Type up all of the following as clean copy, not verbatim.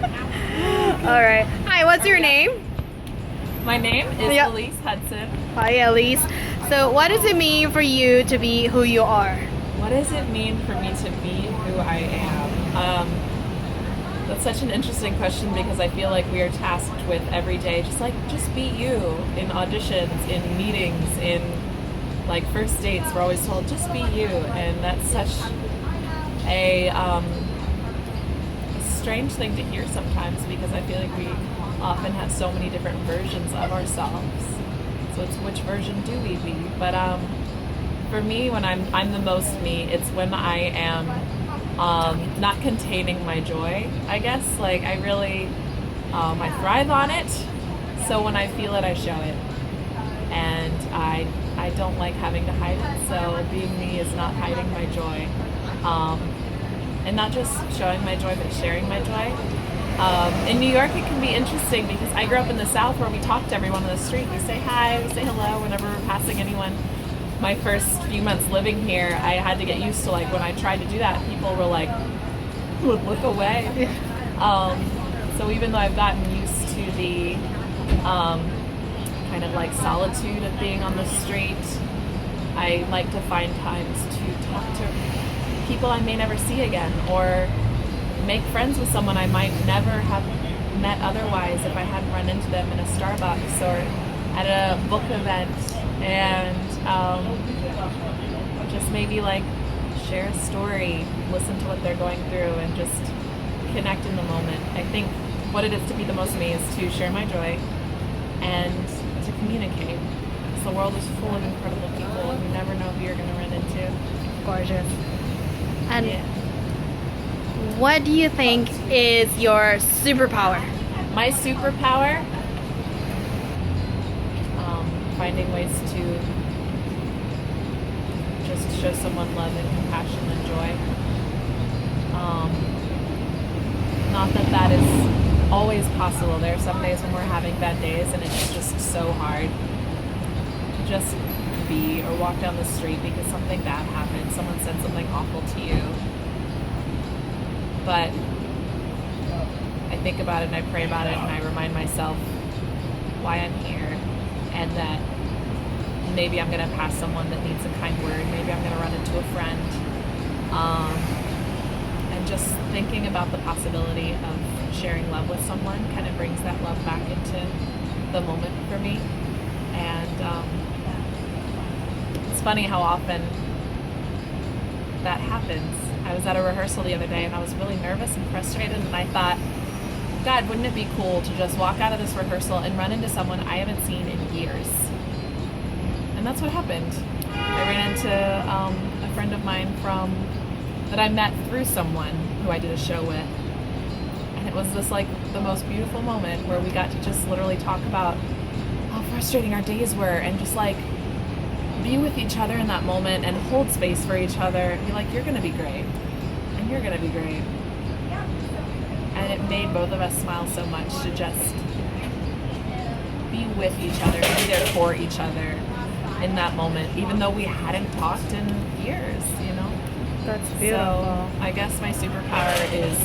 All right. Hi, what's your name? My name is Elise Hudson. Hi, Elise. So what does it mean for you to be who you are? What does it mean for me to be who I am? That's such an interesting question because I feel like we are tasked with every day, just be you in auditions, in meetings, in like first dates. We're always told, just be you. And that's such a strange thing to hear sometimes because I feel like we often have so many different versions of ourselves. So it's which version do we be? But for me, when I'm the most me, it's when I am not containing my joy, I guess. Like I really, I thrive on it. So when I feel it, I show it. And I don't like having to hide it. So being me is not hiding my joy. And not just showing my joy, but sharing my joy. In New York, it can be interesting because I grew up in the South where we talk to everyone on the street. We say hi, we say hello whenever we're passing anyone. My first few months living here, I had to get used to like when I tried to do that, people were like, would look away. So even though I've gotten used to the kind of like solitude of being on the street, I like to find times to talk to people I may never see again, or make friends with someone I might never have met otherwise if I hadn't run into them in a Starbucks or at a book event, and just maybe like share a story, listen to what they're going through, and just connect in the moment. I think what it is to be the most me is to share my joy and to communicate. Because the world is full of incredible people and you never know who you're going to run into. Gorgeous. And what do you think is your superpower? My superpower? Finding ways to just show someone love and compassion and joy. Not that that is always possible. There are some days when we're having bad days and it's just so hard to just be or walk down the street because something bad happened, someone said something awful to you. But I think about it and I pray about it and I remind myself why I'm here, and that maybe I'm going to pass someone that needs a kind word, maybe I'm going to run into a friend, and just thinking about the possibility of sharing love with someone kind of brings that love back into the moment for me. And it's funny how often that happens. I was at a rehearsal the other day and I was really nervous and frustrated, and I thought, God, wouldn't it be cool to just walk out of this rehearsal and run into someone I haven't seen in years? And that's what happened. I ran into a friend of mine that I met through someone who I did a show with. And it was this like the most beautiful moment where we got to just literally talk about how frustrating our days were and just like be with each other in that moment and hold space for each other and be like, you're gonna be great and you're gonna be great. And it made both of us smile so much to just be with each other, be there for each other in that moment, even though we hadn't talked in years, you know? That's beautiful. So I guess my superpower is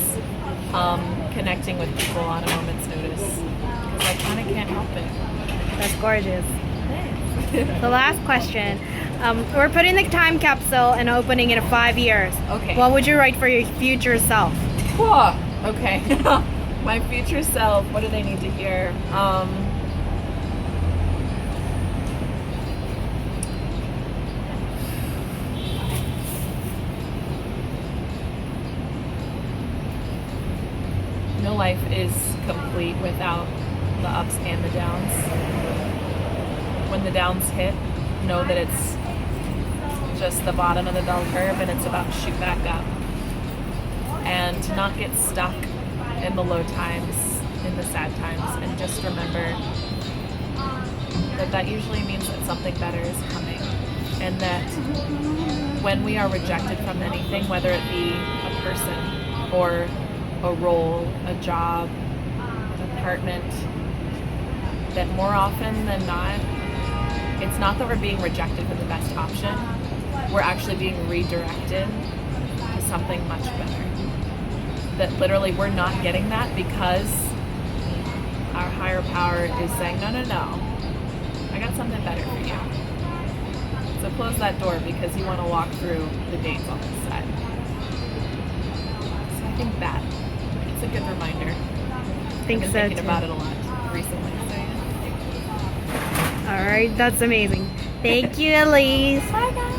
connecting with people on a moment's notice, because I kind of can't help it. That's gorgeous. The last question. We're putting the time capsule and opening in 5 years. Okay. What would you write for your future self? Whoa. Okay. My future self, what do they need to hear? No life is complete without the ups and the downs. When the downs hit, know that it's just the bottom of the bell curve and it's about to shoot back up. And to not get stuck in the low times, in the sad times, and just remember that that usually means that something better is coming. And that when we are rejected from anything, whether it be a person or a role, a job, an apartment, that more often than not, it's not that we're being rejected for the best option, we're actually being redirected to something much better. that literally we're not getting that because our higher power is saying, no, no, no, I got something better for you. So close that door because you want to walk through the dates on this side. So I think that it's a good reminder. I think I've so been thinking too. about it a lot recently. So yeah. All right, that's amazing. Thank you, Elise. Bye guys.